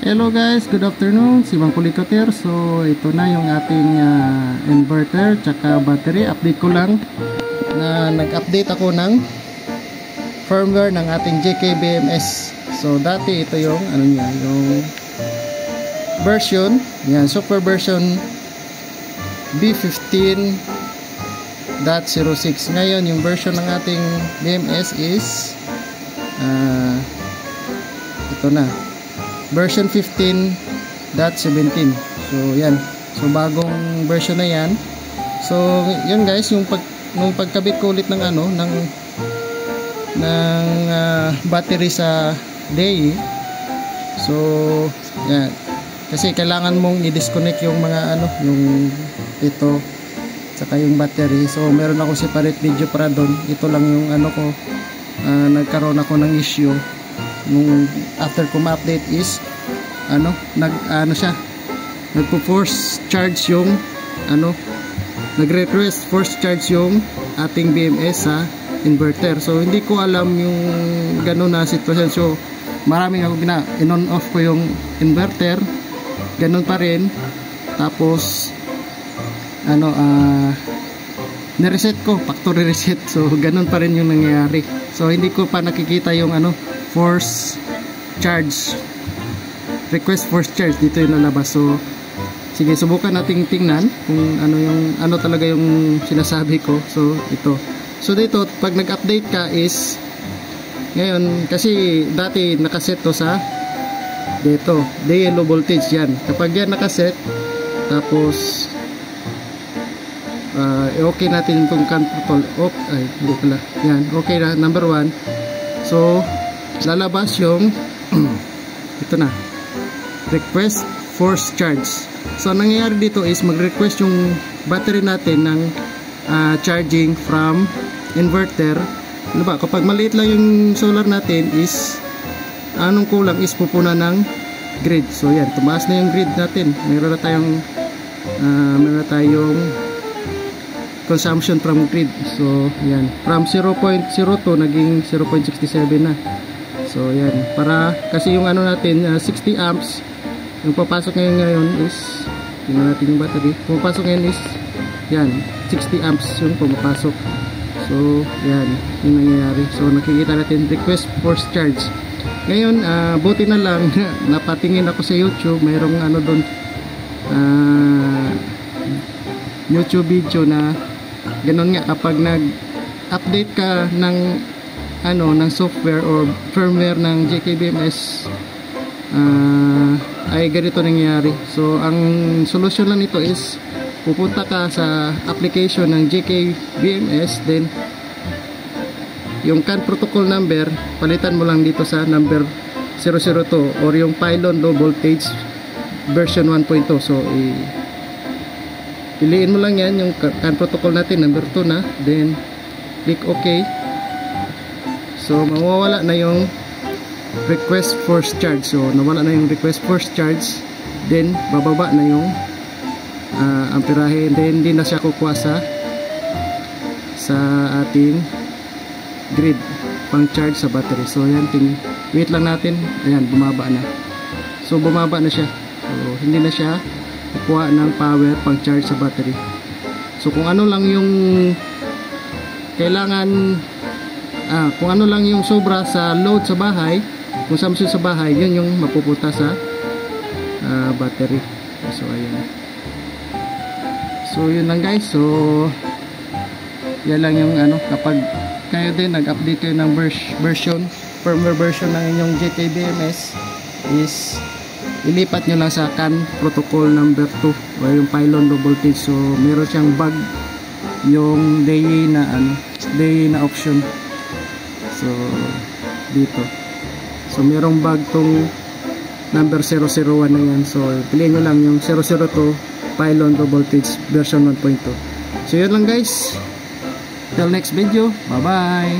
Hello guys, good afternoon, si Mang Kulikoter. So ito na yung ating inverter tsaka battery. Update ko lang na nag-update ako ng firmware ng ating JK-BMS. So dati ito yung ano niya, yung version, yan, super version B15.06. Ngayon yung version ng ating BMS is ito na, version 15.17. So yan, so bagong version na yan. So yun guys, yung nung pagkabit ko ulit ng ano ng battery sa DAE. So yan, kasi kailangan mong i-disconnect yung mga ano, yung ito saka yung battery. So meron ako separate video para doon. Ito lang yung ano ko, nagkaroon ako ng issue nung after ko ma-update is nagpo-force charge yung nagre-request force charge yung ating BMS sa inverter. So hindi ko alam yung gano'n na sitwasyon. So maraming ako in-on off ko yung inverter, gano'n pa rin. Tapos nireset ko, factory reset. So gano'n pa rin yung nangyayari. So hindi ko pa nakikita yung force charge, request force charge dito yung lalabas. So sige, subukan nating tingnan kung ano talaga yung sinasabi ko. So ito, so dito pag nag-update ka is ngayon, kasi dati nakaset to sa dito DAE low voltage yan. Kapag yan nakaset, tapos okay natin itong control off, ay hindi pala yan, okay na, number 1. So lalabas yung ito na, request force charge. So nangyayari dito is mag-request yung battery natin ng charging from inverter. Ano ba, kapag maliit lang yung solar natin is anong kulang is pupuna ng grid. So yan, tumaas na yung grid natin. Meron na tayong consumption from grid. So yan, from 0.02 naging 0.67 na. So yan, para kasi yung natin 60 amps yung papasok ngayon is, tingnan natin yung battery, pumapasok ngayon is yan, 60 amps yung pumapasok. So yan yung nangyayari. So nakikita natin request force charge. Ngayon buti na lang napatingin ako sa YouTube, mayroong doon YouTube video na ganoon nga, kapag nag-update ka ng ng software or firmware ng JK-BMS ay ganito nangyayari. So ang solusyon lang nito is pupunta ka sa application ng JK-BMS, then yung CAN protocol number palitan mo lang dito sa number 002 or yung pylon low voltage version 1.0. So piliin mo lang yan, yung CAN protocol natin number 2 na, then click OK. So mawawala na yung request force charge. So nawala na yung request force charge, then bababa na yung amperahe, and then hindi na siya kukuha sa ating grid pang charge sa battery. So yan, wait lang natin, ayan, bumaba na. So bumaba na siya. So hindi na siya kukuha ng power pang charge sa battery. So kung ano lang yung kailangan, kung ano lang yung sobra sa load sa bahay, consumption sa bahay, yun yung mapupunta sa battery. So ayan. So yun lang guys. So yan lang yung kapag kayo din nag-update kayo ng firmware version ng inyong JK-BMS is ilipat nyo lang sa CAN protocol number 2 o yung pylon low voltage. So meron siyang bug yung DAE na option. So dito, so merong bug tong number 001 na yan. So piliin nyo lang yung 002 pylon low voltage version 1.2. So yun lang guys, till next video, bye bye.